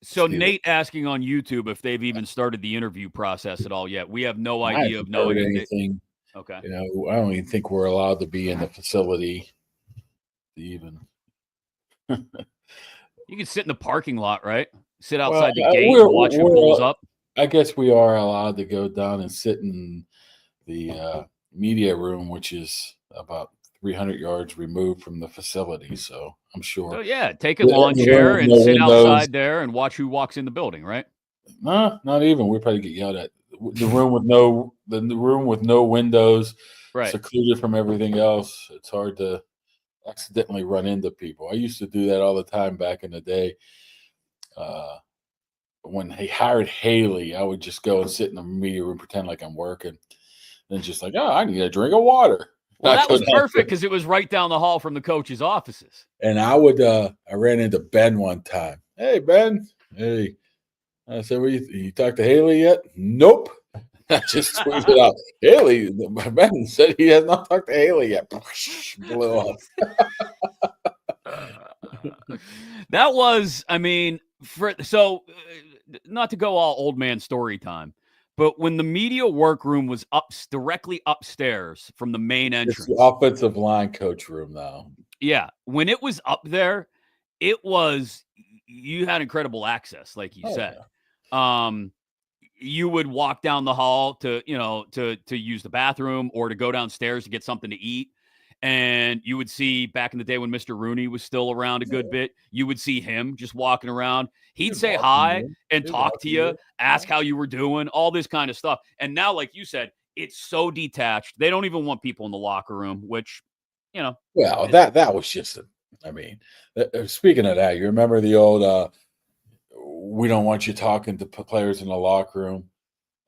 so Nate asking on YouTube if they've even started the interview process at all yet. We have no idea of knowing anything. Okay. I don't even think we're allowed to be in the facility even. You can sit in the parking lot, right? Sit outside the gate and watch who pulls up. I guess we are allowed to go down and sit in the media room, which is about 300 yards removed from the facility. So I'm sure. Oh, yeah. Take a lawn chair and sit outside there and watch who walks in the building, right? No, not even. We probably get yelled at. The room with no windows, right, secluded from everything else. It's hard to accidentally run into people. I used to do that all the time back in the day. When he hired Haley, I would just go and sit in the media room, pretend like I'm working, and just like, I need a drink of water. Well, that was perfect because it was right down the hall from the coach's offices. And I ran into Ben one time. Hey, Ben. Hey. I said, you talked to Haley yet? Nope. I just tweeted out, Haley, Ben said he has not talked to Haley yet. Blew off. That was, not to go all old man story time, but when the media workroom was directly upstairs from the main entrance. It's the offensive line coach room now. Yeah. When it was up there, you had incredible access, like you said. Yeah. You would walk down the hall to use the bathroom or to go downstairs to get something to eat. And you would see back in the day when Mr. Rooney was still around a good bit, you would see him just walking around. He'd say hi and talk to you, ask how you were doing, all this kind of stuff. And now, like you said, It's so detached. They don't even want people in the locker room, which, Well, that was just speaking of that, you remember the old we don't want you talking to players in the locker room.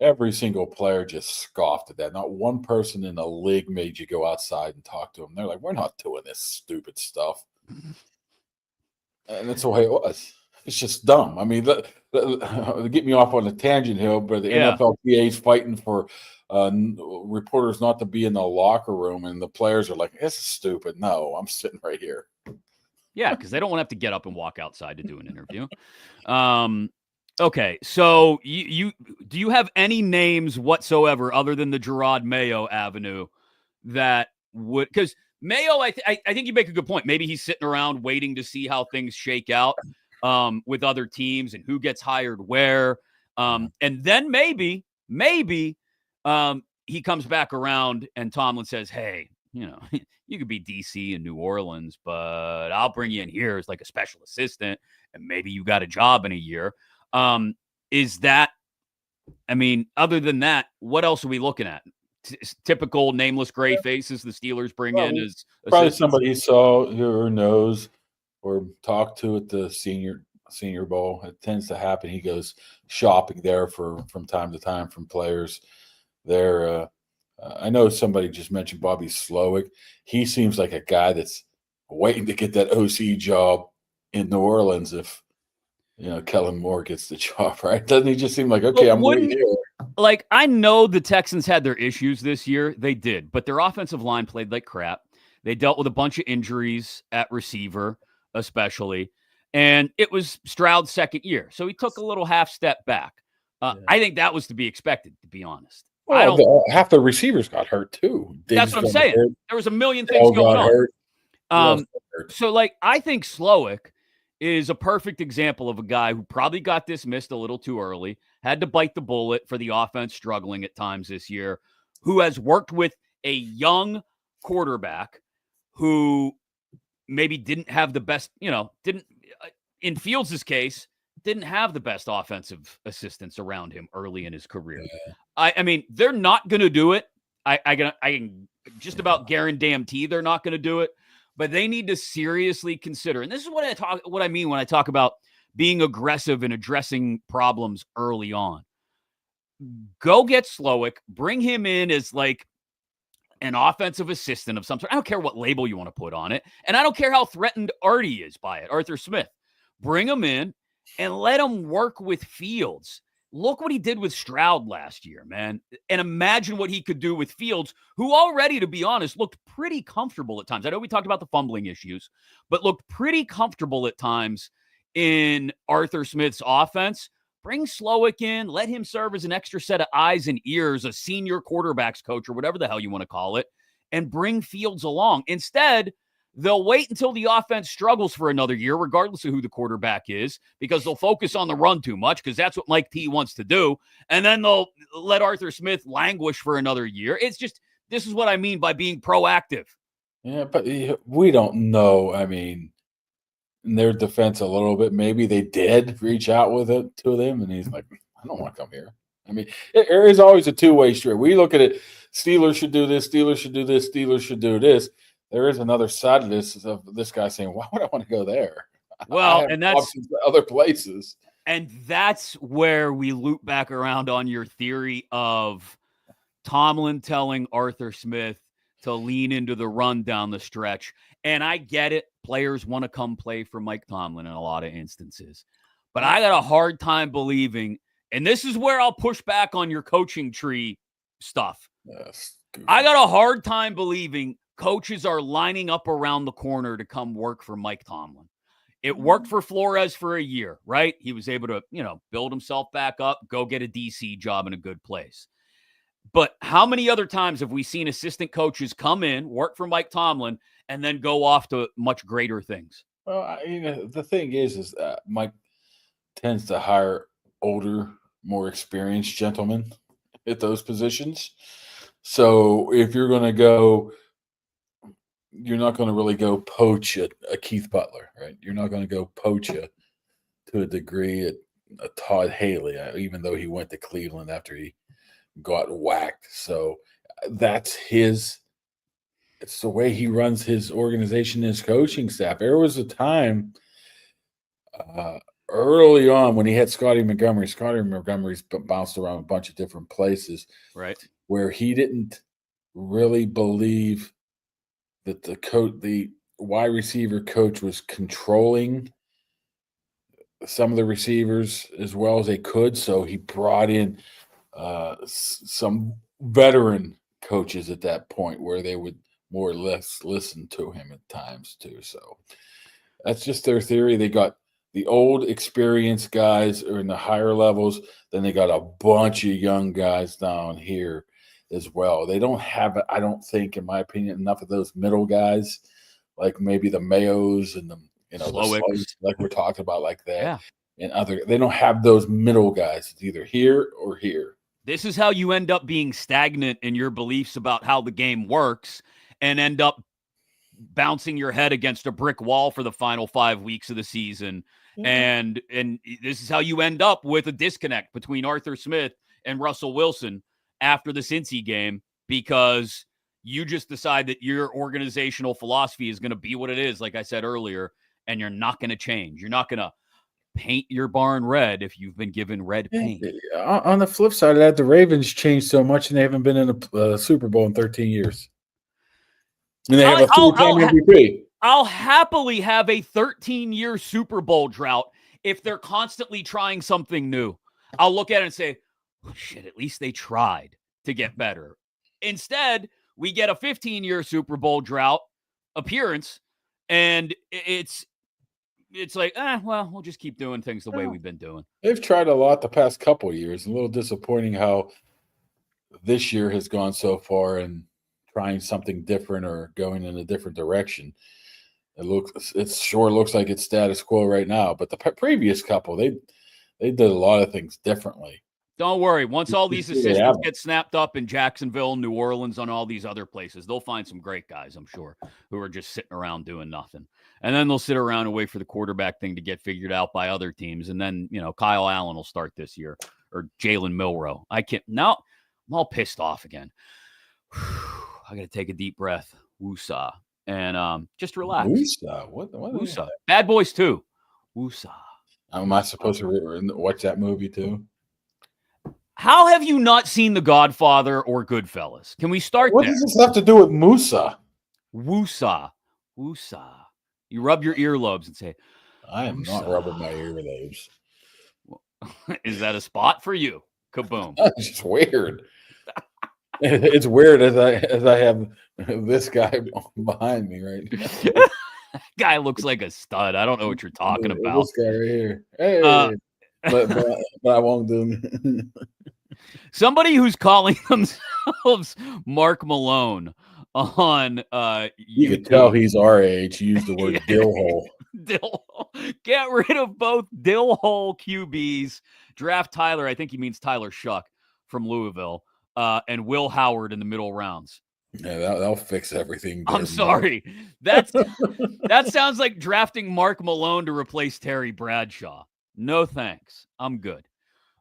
Every single player just scoffed at that. Not one person in the league made you go outside and talk to them. They're like, we're not doing this stupid stuff. And that's the way it was. It's just dumb. I mean, get me off on a tangent here, but the NFLPA is fighting for reporters not to be in the locker room, and the players are like, this is stupid. No, I'm sitting right here. Yeah, because they don't want to have to get up and walk outside to do an interview. Okay, so you do you have any names whatsoever other than the Gerard Mayo avenue that would, because Mayo, I think you make a good point. Maybe he's sitting around waiting to see how things shake out with other teams and who gets hired where. And then maybe he comes back around and Tomlin says, hey, you could be DC and New Orleans, but I'll bring you in here as like a special assistant and maybe you got a job in a year. Is that, I mean, other than that, what else are we looking at? Typical nameless gray faces the Steelers bring in as probably somebody he saw or knows or talked to at the Senior Bowl. It tends to happen. He goes shopping there from time to time from players there. I know somebody just mentioned Bobby Slowick. He seems like a guy that's waiting to get that OC job in New Orleans if Kellen Moore gets the job, right? Doesn't he just seem like, okay, I'm waiting here? Like, I know the Texans had their issues this year. They did, but their offensive line played like crap. They dealt with a bunch of injuries at receiver, especially. And it was Stroud's second year. So he took a little half step back. I think that was to be expected, to be honest. Well, half the receivers got hurt too. That's what I'm saying. There was a million things going on. So, like, I think Slowick is a perfect example of a guy who probably got dismissed a little too early, had to bite the bullet for the offense struggling at times this year, who has worked with a young quarterback who maybe didn't have the best, in Fields' case, didn't have the best offensive assistants around him early in his career. Yeah. I mean, they're not going to do it. I can just about guarantee they're not going to do it. But they need to seriously consider, and this is what I mean when I talk about being aggressive and addressing problems early on. Go get Slowick, bring him in as like an offensive assistant of some sort. I don't care what label you want to put on it, and I don't care how threatened Artie is by it, Arthur Smith. Bring him in and let him work with Fields. Look what he did with Stroud last year, man. And imagine what he could do with Fields, who already, to be honest, looked pretty comfortable at times. I know we talked about the fumbling issues, but looked pretty comfortable at times in Arthur Smith's offense. Bring Slowick in, let him serve as an extra set of eyes and ears, a senior quarterbacks coach or whatever the hell you want to call it, and bring Fields along. Instead, they'll wait until the offense struggles for another year, regardless of who the quarterback is, because they'll focus on the run too much, because that's what Mike T wants to do. And then they'll let Arthur Smith languish for another year. It's just, this is what I mean by being proactive. Yeah, but we don't know. I mean, in their defense a little bit, maybe they did reach out with it to them, and he's like, I don't want to come here. I mean, there is always a two-way street. We look at it, Steelers should do this, Steelers should do this, Steelers should do this. There is another side of this guy saying, why would I want to go there? Well, and that's other places. And that's where we loop back around on your theory of Tomlin telling Arthur Smith to lean into the run down the stretch. And I get it. Players want to come play for Mike Tomlin in a lot of instances. But I got a hard time believing, and this is where I'll push back on your coaching tree stuff. Yes, I got a hard time believing coaches are lining up around the corner to come work for Mike Tomlin. It worked for Flores for a year, right? He was able to, build himself back up, go get a DC job in a good place. But how many other times have we seen assistant coaches come in, work for Mike Tomlin, and then go off to much greater things? Well, the thing is Mike tends to hire older, more experienced gentlemen at those positions. So if you're going to go, you're not going to really go poach a Keith Butler, right? You're not going to go poach to a degree at Todd Haley, even though he went to Cleveland after he got whacked. So that's it's the way he runs his organization, his coaching staff. There was a time early on when he had Scotty Montgomery. Scotty Montgomery's bounced around a bunch of different places, right? Where he didn't really believe that the wide receiver coach was controlling some of the receivers as well as they could. So he brought in some veteran coaches at that point where they would more or less listen to him at times too. So that's just their theory. They got the old experienced guys are in the higher levels. Then they got a bunch of young guys down here as well. They don't have, I don't think, in my opinion, enough of those middle guys, like maybe the Mayos and the Slowicks, like we're talking about, like that. Yeah. And they don't have those middle guys. It's either here or here. This is how you end up being stagnant in your beliefs about how the game works and end up bouncing your head against a brick wall for the final 5 weeks of the season. Yeah. And this is how you end up with a disconnect between Arthur Smith and Russell Wilson after the Cincy game, because you just decide that your organizational philosophy is going to be what it is, like I said earlier, and you're not going to change. You're not going to paint your barn red if you've been given red paint. On the flip side of that, the Ravens changed so much and they haven't been in a Super Bowl in 13 years. And they have a three-time MVP. I'll happily have a 13-year Super Bowl drought if they're constantly trying something new. I'll look at it and say, oh, shit, at least they tried to get better. Instead, we get a 15-year Super Bowl drought appearance, and it's like, well, we'll just keep doing things the way we've been doing. They've tried a lot the past couple of years. A little disappointing how this year has gone so far and trying something different or going in a different direction. It sure looks like it's status quo right now, but the previous couple, they did a lot of things differently. Don't worry. Once all these assistants get snapped up in Jacksonville, New Orleans, and all these other places, they'll find some great guys, I'm sure, who are just sitting around doing nothing. And then they'll sit around and wait for the quarterback thing to get figured out by other teams. And then, Kyle Allen will start this year, or Jalen Milroe. Now I'm all pissed off again. I got to take a deep breath. Woosah. And just relax. Woosah? What Woosah. Bad Boys 2. Woosah. Am I supposed to watch that movie too? How have you not seen The Godfather or Goodfellas? Can we start what there? What does this have to do with Musa? Woosah. Woosah. You rub your earlobes and say, I am not rubbing my earlobes. Is that a spot for you? Kaboom. It's just weird. It's weird as I have this guy behind me right now. Guy looks like a stud. I don't know what you're talking about. This guy right here. Hey, but I won't do it. Somebody who's calling themselves Mark Malone on you can tell he's our age. He used the word dill hole. Dill hole. Get rid of both dill hole QBs. Draft Tyler, I think he means Tyler Shuck from Louisville, and Will Howard in the middle rounds. Yeah, that'll fix everything. I'm sorry. That sounds like drafting Mark Malone to replace Terry Bradshaw. No thanks. I'm good.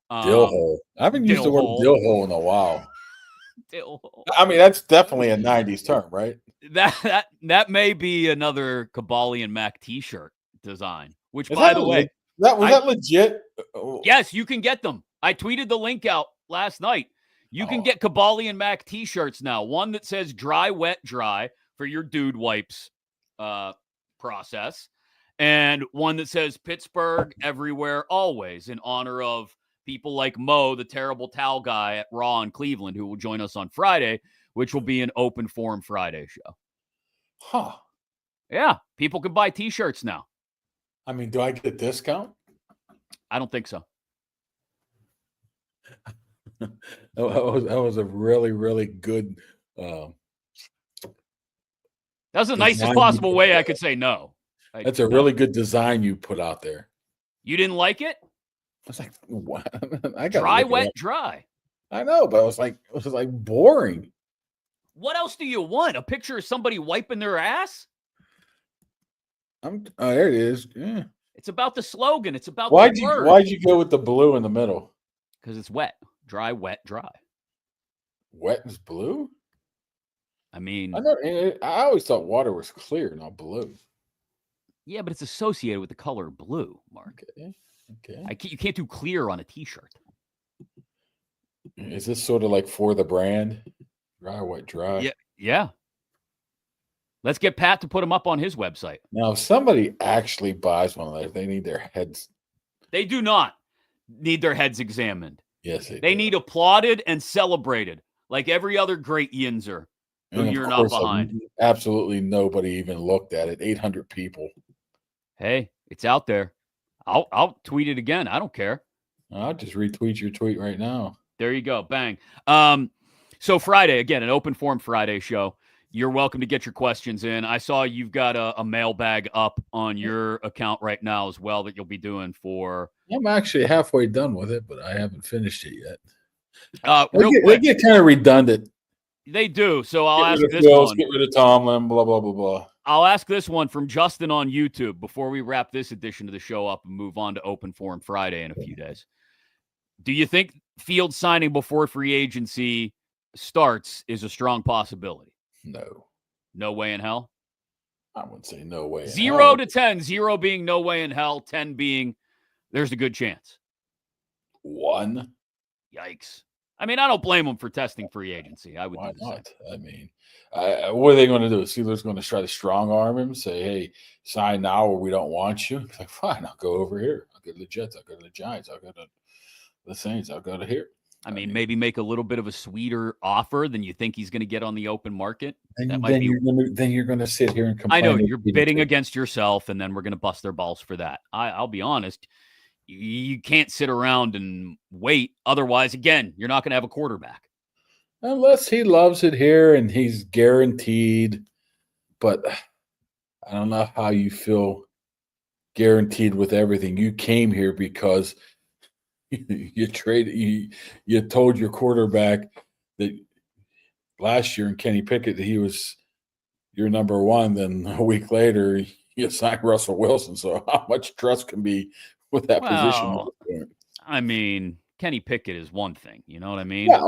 Dill hole. I haven't used the word dill hole in a while. Dill hole. I mean, that's definitely a 90s term, right? That may be another Kaboly Mack t-shirt design, which, by the way, was that legit? Yes, you can get them. I tweeted the link out last night. You can get Kaboly Mack t-shirts now. One that says dry, wet, dry for your dude wipes process. And one that says Pittsburgh everywhere, always, in honor of people like Mo, the terrible towel guy at Raw in Cleveland, who will join us on Friday, which will be an open forum Friday show. Huh. Yeah. People can buy t-shirts now. I mean, do I get a discount? I don't think so. That was a really, really good. That was the nicest possible way I could say no. That's a really good design you put out there. You didn't like it? I was like, what? Dry, wet, dry. I know, but it was like boring. What else do you want? A picture of somebody wiping their ass? There it is. Yeah. It's about the slogan. It's about why'd you go with the blue in the middle? Because it's wet. Dry, wet, dry. Wet is blue? I mean, I always thought water was clear, not blue. Yeah, but it's associated with the color blue, Mark. Okay. You can't do clear on a T-shirt. Is this sort of like for the brand? Dry, wet, dry. Yeah. Let's get Pat to put them up on his website. Now, if somebody actually buys one of those, they need their heads. They do not need their heads examined. Yes, they need applauded and celebrated like every other great yinzer who you're not behind. Absolutely nobody even looked at it. 800 people. Hey, it's out there. I'll tweet it again. I don't care. I'll just retweet your tweet right now. There you go. Bang. So Friday, again, an open forum Friday show. You're welcome to get your questions in. I saw you've got a mailbag up on your account right now as well that you'll be doing for. I'm actually halfway done with it, but I haven't finished it yet. They get kind of redundant. They do. So I'll ask this one. Get rid of Tomlin, blah, blah, blah, blah. I'll ask this one from Justin on YouTube before we wrap this edition of the show up and move on to Open Forum Friday in a few days. Do you think Field signing before free agency starts is a strong possibility? No. No way in hell? I wouldn't say no way. 0 to 10, 0 being no way in hell, 10 being there's a good chance. 1. Yikes. I mean, I don't blame them for testing free agency. I would. Why not? I mean, what are they going to do? Steelers going to try to strong arm him, say, hey, sign now or we don't want you? He's like, fine, I'll go over here. I'll go to the Jets. I'll go to the Giants. I'll go to the Saints. I'll go to here. I mean, maybe make a little bit of a sweeter offer than you think he's going to get on the open market. Then you're going to sit here and I complain. know you're bidding against yourself, and then we're going to bust their balls for that. I'll be honest. You can't sit around and wait. Otherwise, again, you're not going to have a quarterback. Unless he loves it here and he's guaranteed. But I don't know how you feel guaranteed with everything. You came here because you told your quarterback that last year in Kenny Pickett that he was your number one. Then a week later, you signed Russell Wilson. So how much trust can be with that position? I mean, Kenny Pickett is one thing. You know what I mean? Yeah,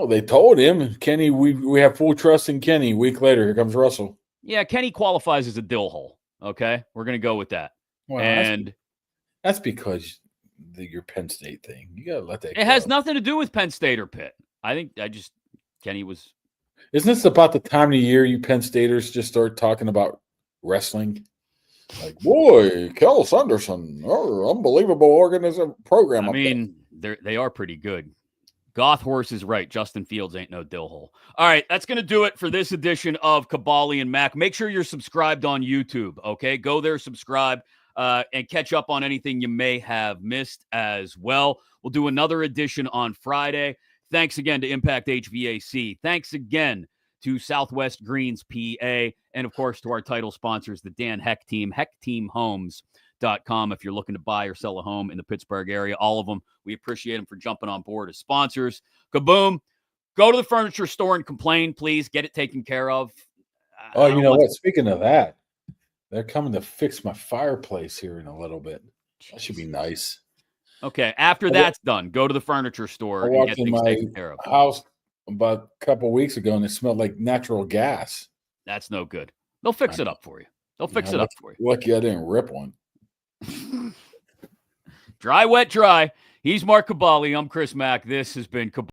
they told him, Kenny, we have full trust in Kenny. A week later, here comes Russell. Yeah, Kenny qualifies as a dill hole. Okay, we're going to go with that. Well, and that's because your Penn State thing. You got to let that go. It has nothing to do with Penn State or Pitt. Kenny was. Isn't this about the time of the year you Penn Staters just start talking about wrestling? Like, boy, Kel Sanderson, unbelievable program. I mean, they are pretty good. Goth Horse is right. Justin Fields ain't no dill hole. All right, that's going to do it for this edition of Kaboly and Mack. Make sure you're subscribed on YouTube, okay? Go there, subscribe, and catch up on anything you may have missed as well. We'll do another edition on Friday. Thanks again to Impact HVAC. Thanks again to Southwest Greens, PA, and, of course, to our title sponsors, the Dan Heck Team, HeckTeamHomes.com. If you're looking to buy or sell a home in the Pittsburgh area, all of them, we appreciate them for jumping on board as sponsors. Kaboom, go to the furniture store and complain, please. Get it taken care of. Oh, you know what? Speaking of that, they're coming to fix my fireplace here in a little bit. That should be nice. Okay, after that's done, go to the furniture store and get things taken care of. House about a couple of weeks ago, and it smelled like natural gas. That's no good. They'll fix it up for you. They'll fix it up for you. Lucky I didn't rip one. Dry, wet, dry. He's Mark Kaboly. I'm Chris Mack. This has been Kaboly.